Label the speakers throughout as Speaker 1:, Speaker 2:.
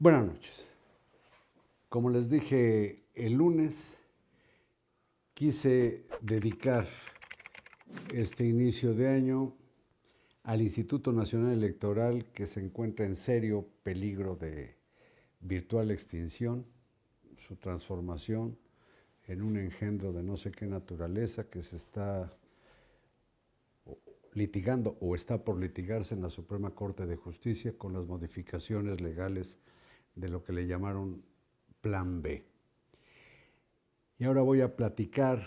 Speaker 1: Buenas noches. Como les dije el lunes, quise dedicar este inicio de año al Instituto Nacional Electoral, que se encuentra en serio peligro de virtual extinción, su transformación en un engendro de no sé qué naturaleza que se está litigando o está por litigarse en la Suprema Corte de Justicia con las modificaciones legales de lo que le llamaron Plan B. Y ahora voy a platicar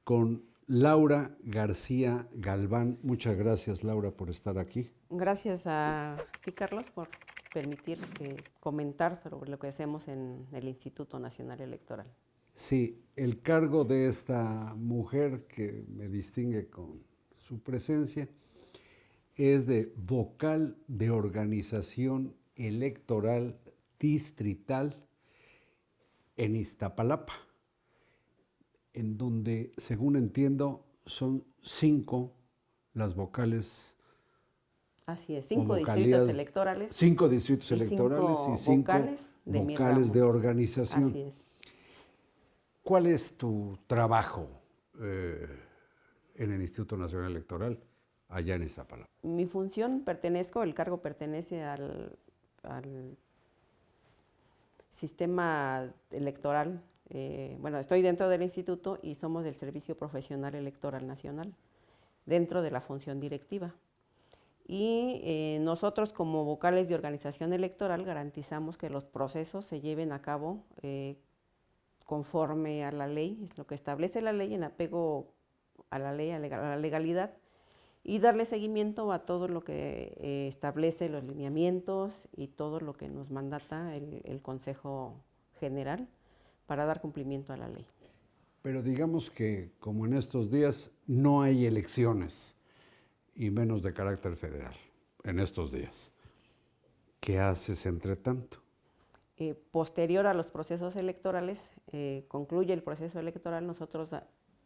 Speaker 1: con Laura García Galván. Muchas gracias, Laura, por estar aquí.
Speaker 2: Gracias a ti, Carlos, por permitir comentar sobre lo que hacemos en el Instituto Nacional Electoral.
Speaker 1: Sí, el cargo de esta mujer que me distingue con su presencia es de vocal de organización electoral distrital en Iztapalapa, en donde, según entiendo, son 5 las vocales.
Speaker 2: Así es, 5 distritos electorales.
Speaker 1: 5 distritos electorales y 5 vocales de organización.
Speaker 2: Así es.
Speaker 1: ¿Cuál es tu trabajo en el Instituto Nacional Electoral allá en Iztapalapa?
Speaker 2: Mi función el cargo pertenece al sistema electoral. Estoy dentro del instituto y somos del Servicio Profesional Electoral Nacional, dentro de la función directiva. Y nosotros, como vocales de organización electoral, garantizamos que los procesos se lleven a cabo conforme a la ley, es lo que establece la ley, en apego a la ley, a la legalidad, y darle seguimiento a todo lo que establece los lineamientos y todo lo que nos mandata el Consejo General para dar cumplimiento a la ley.
Speaker 1: Pero digamos que, como en estos días, no hay elecciones, y menos de carácter federal, en estos días. ¿Qué haces entre tanto?
Speaker 2: Posterior a los procesos electorales, concluye el proceso electoral, nosotros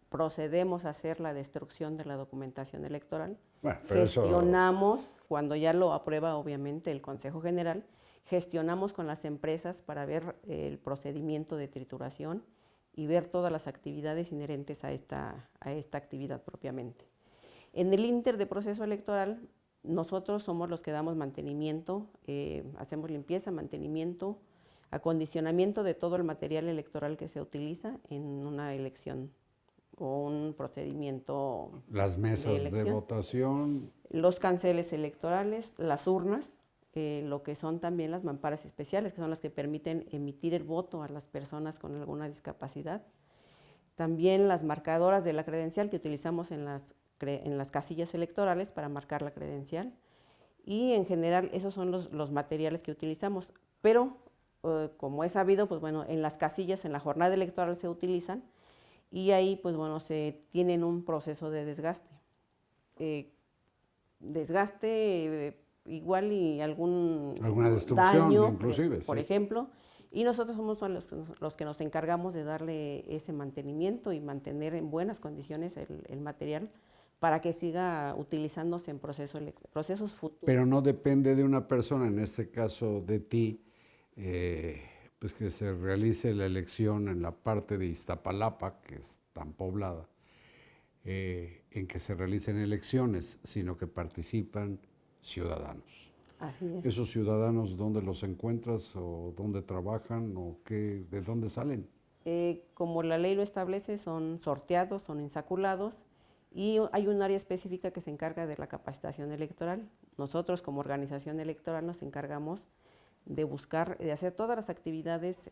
Speaker 2: procedemos a hacer la destrucción de la documentación electoral.
Speaker 1: Bueno,
Speaker 2: gestionamos, cuando ya lo aprueba obviamente el Consejo General, gestionamos con las empresas para ver el procedimiento de trituración y ver todas las actividades inherentes a esta actividad propiamente. En el ínter de proceso electoral, nosotros somos los que damos mantenimiento, hacemos limpieza, mantenimiento, acondicionamiento de todo el material electoral que se utiliza en una elección o un procedimiento.
Speaker 1: Las mesas de votación.
Speaker 2: Los canceles electorales, las urnas, lo que son también las mamparas especiales, que son las que permiten emitir el voto a las personas con alguna discapacidad. También las marcadoras de la credencial que utilizamos en las casillas electorales para marcar la credencial. Y en general esos son los materiales que utilizamos. Pero como es sabido, en las casillas, en la jornada electoral se utilizan y ahí se tienen un proceso de desgaste. Igual y
Speaker 1: alguna destrucción,
Speaker 2: daño,
Speaker 1: inclusive,
Speaker 2: por ejemplo, y nosotros somos los que nos encargamos de darle ese mantenimiento y mantener en buenas condiciones el material para que siga utilizándose en procesos futuros.
Speaker 1: Pero no depende de una persona, en este caso de ti, pues que se realice la elección en la parte de Iztapalapa, que es tan poblada, en que se realicen elecciones, sino que participan ciudadanos.
Speaker 2: Así es.
Speaker 1: ¿Esos ciudadanos dónde los encuentras o dónde trabajan o de dónde salen?
Speaker 2: Como la ley lo establece, son sorteados, son insaculados y hay un área específica que se encarga de la capacitación electoral. Nosotros, como organización electoral, nos encargamos de hacer todas las actividades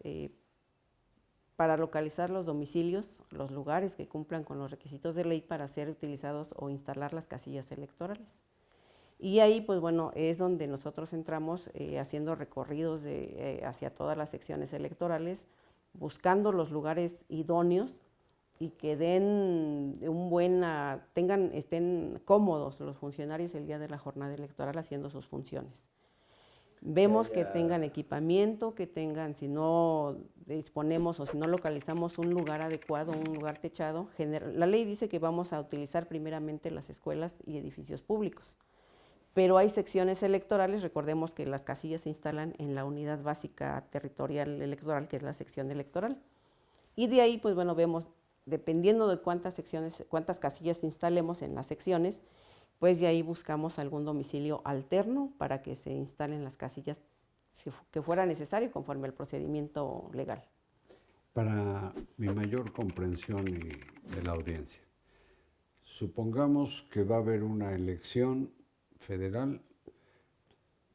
Speaker 2: para localizar los domicilios, los lugares que cumplan con los requisitos de ley para ser utilizados o instalar las casillas electorales. Y ahí, es donde nosotros entramos haciendo recorridos hacia todas las secciones electorales, buscando los lugares idóneos y que estén cómodos los funcionarios el día de la jornada electoral haciendo sus funciones. Vemos que tengan equipamiento, si no disponemos o si no localizamos un lugar adecuado, un lugar techado. La ley dice que vamos a utilizar primeramente las escuelas y edificios públicos, pero hay secciones electorales, recordemos que las casillas se instalan en la unidad básica territorial electoral, que es la sección electoral. Y de ahí, pues bueno, vemos, dependiendo de cuántas casillas instalemos en las secciones, pues de ahí buscamos algún domicilio alterno para que se instalen las casillas que fuera necesario conforme al procedimiento legal.
Speaker 1: Para mi mayor comprensión de la audiencia, supongamos que va a haber una elección federal.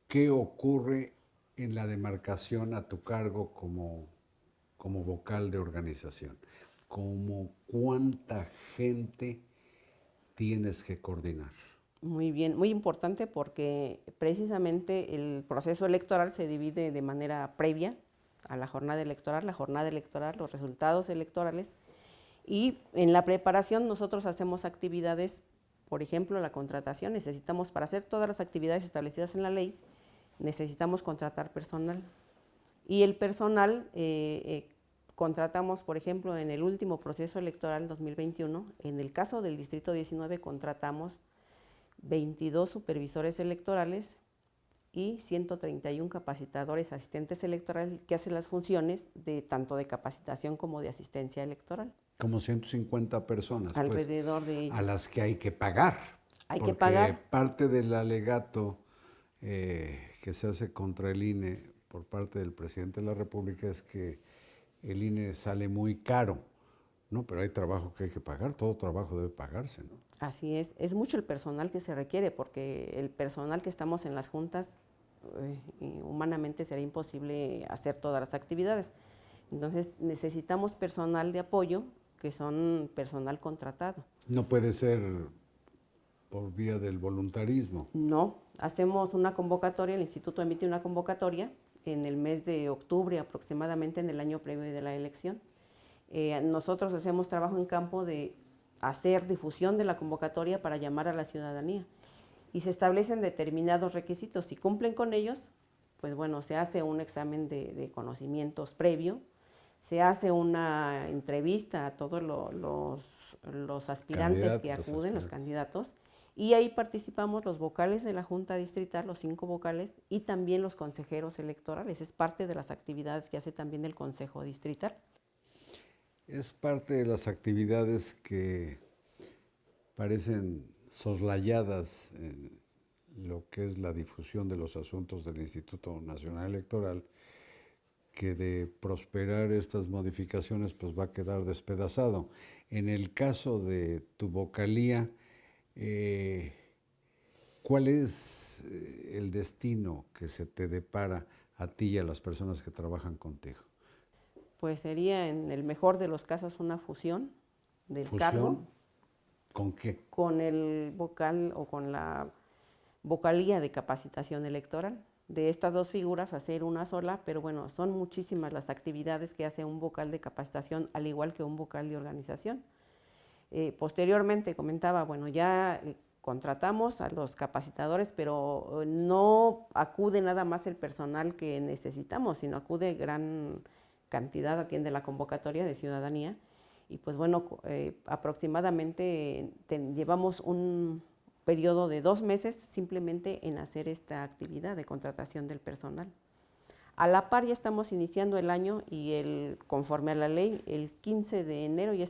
Speaker 1: ¿Qué ocurre en la demarcación a tu cargo como vocal de organización? ¿Cómo cuánta gente tienes que coordinar?
Speaker 2: Muy bien, muy importante porque precisamente el proceso electoral se divide de manera previa a la jornada electoral, los resultados electorales, y en la preparación nosotros hacemos actividades, por ejemplo, la contratación. Necesitamos, para hacer todas las actividades establecidas en la ley, necesitamos contratar personal. Y el personal contratamos, por ejemplo, en el último proceso electoral 2021, en el caso del Distrito 19 contratamos 22 supervisores electorales y 131 capacitadores asistentes electorales que hacen las funciones de tanto de capacitación como de asistencia electoral.
Speaker 1: Como 150 personas,
Speaker 2: alrededor de ellos,
Speaker 1: a las que hay que pagar.
Speaker 2: Hay que pagar.
Speaker 1: Parte del alegato que se hace contra el INE por parte del presidente de la República es que el INE sale muy caro, ¿no? Pero hay trabajo que hay que pagar, todo trabajo debe pagarse, ¿no?
Speaker 2: Así es mucho el personal que se requiere, porque el personal que estamos en las juntas, humanamente será imposible hacer todas las actividades. Entonces necesitamos personal de apoyo, que son personal contratado.
Speaker 1: No puede ser por vía del voluntarismo.
Speaker 2: No, hacemos una convocatoria, el instituto emite una convocatoria en el mes de octubre aproximadamente, en el año previo de la elección. Nosotros hacemos trabajo en campo de hacer difusión de la convocatoria para llamar a la ciudadanía y se establecen determinados requisitos. Si cumplen con ellos, pues bueno, se hace un examen de conocimientos previo, se hace una entrevista a todos los aspirantes que acuden, los candidatos, y ahí participamos los vocales de la Junta Distrital, los 5 vocales, y también los consejeros electorales. Es parte de las actividades que hace también el Consejo Distrital.
Speaker 1: Es parte de las actividades que parecen soslayadas en lo que es la difusión de los asuntos del Instituto Nacional Electoral, que de prosperar estas modificaciones pues va a quedar despedazado. En el caso de tu vocalía, ¿cuál es el destino que se te depara a ti y a las personas que trabajan contigo?
Speaker 2: Pues sería, en el mejor de los casos, una fusión del cargo.
Speaker 1: ¿Con qué?
Speaker 2: Con el vocal o con la vocalía de capacitación electoral. De estas dos figuras hacer una sola, pero bueno, son muchísimas las actividades que hace un vocal de capacitación, al igual que un vocal de organización. Posteriormente comentaba, bueno, ya contratamos a los capacitadores, pero no acude nada más el personal que necesitamos, sino acude gran cantidad, atiende la convocatoria de ciudadanía. Y pues bueno, aproximadamente llevamos un periodo de 2 meses simplemente en hacer esta actividad de contratación del personal. A la par ya estamos iniciando el año y conforme a la ley, el 15 de enero ya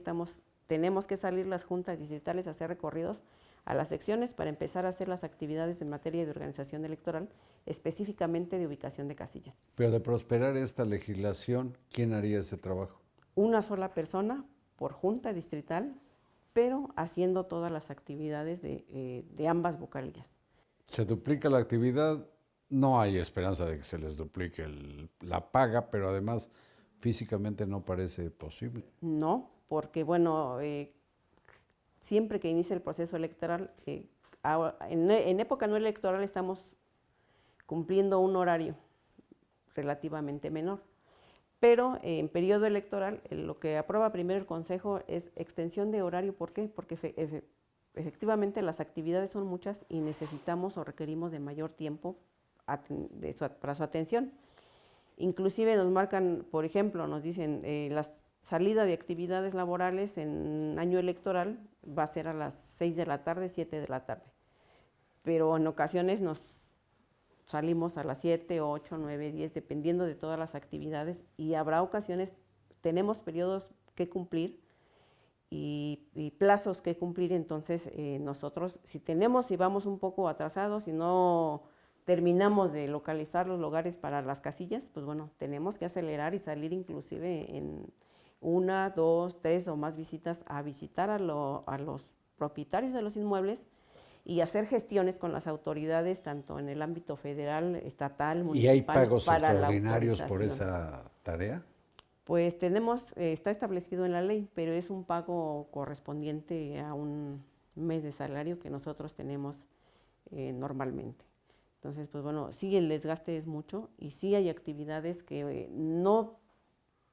Speaker 2: tenemos que salir las juntas distritales a hacer recorridos a las secciones para empezar a hacer las actividades en materia de organización electoral, específicamente de ubicación de casillas.
Speaker 1: Pero de prosperar esta legislación, ¿quién haría ese trabajo?
Speaker 2: Una sola persona por junta distrital, pero haciendo todas las actividades de ambas vocalías.
Speaker 1: Se duplica la actividad, no hay esperanza de que se les duplique la paga, pero además físicamente no parece posible.
Speaker 2: No, porque bueno, siempre que inicia el proceso electoral, en época no electoral estamos cumpliendo un horario relativamente menor. Pero en periodo electoral, lo que aprueba primero el Consejo es extensión de horario. ¿Por qué? Porque efectivamente las actividades son muchas y necesitamos o requerimos de mayor tiempo para su atención. Inclusive nos marcan, por ejemplo, nos dicen, la salida de actividades laborales en año electoral va a ser a las 6 de la tarde, 7 de la tarde. pero en ocasiones nos salimos a las 7, 8, 9, 10, dependiendo de todas las actividades, y habrá ocasiones, tenemos periodos que cumplir y plazos que cumplir. Entonces nosotros, si vamos un poco atrasados, si no terminamos de localizar los lugares para las casillas, pues bueno, tenemos que acelerar y salir inclusive en 1, 2, 3 o más visitas a visitar a los propietarios de los inmuebles y hacer gestiones con las autoridades, tanto en el ámbito federal, estatal,
Speaker 1: ¿Y hay
Speaker 2: municipal,
Speaker 1: pagos
Speaker 2: para la
Speaker 1: extraordinarios por
Speaker 2: autorización.
Speaker 1: esa tarea?
Speaker 2: Pues tenemos, está establecido en la ley, pero es un pago correspondiente a un mes de salario que nosotros tenemos normalmente. Entonces, pues bueno, sí, el desgaste es mucho y sí hay actividades que no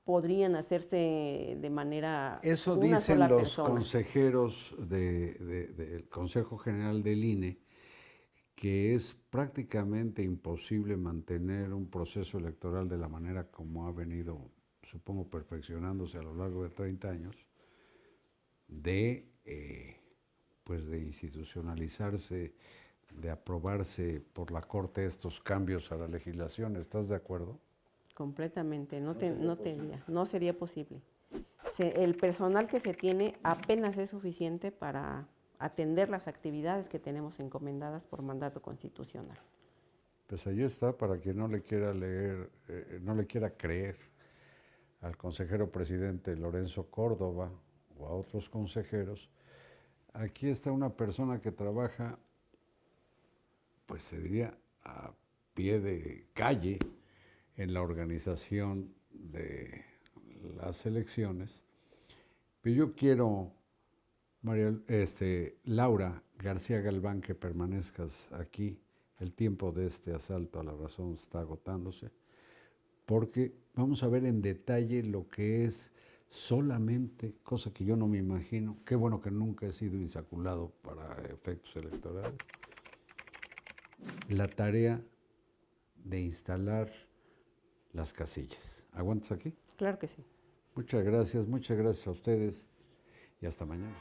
Speaker 2: podrían hacerse de manera
Speaker 1: Eso
Speaker 2: una
Speaker 1: dicen
Speaker 2: sola
Speaker 1: los
Speaker 2: persona.
Speaker 1: consejeros del Consejo General del INE, que es prácticamente imposible mantener un proceso electoral de la manera como ha venido, supongo, perfeccionándose a lo largo de 30 años, pues de institucionalizarse, de aprobarse por la Corte estos cambios a la legislación. ¿Estás de acuerdo?
Speaker 2: Completamente, no sería posible. El personal que se tiene apenas es suficiente para atender las actividades que tenemos encomendadas por mandato constitucional.
Speaker 1: Pues ahí está, para quien no le quiera leer, no le quiera creer al consejero presidente Lorenzo Córdoba o a otros consejeros. Aquí está una persona que trabaja, pues se diría, a pie de calle en la organización de las elecciones. Pero yo quiero, Laura García Galván, que permanezcas aquí. El tiempo de este asalto a la razón está agotándose, porque vamos a ver en detalle lo que es solamente, cosa que yo no me imagino, qué bueno que nunca he sido insaculado para efectos electorales, la tarea de instalar las casillas. ¿Aguantas aquí?
Speaker 2: Claro que sí.
Speaker 1: Muchas gracias a ustedes y hasta mañana.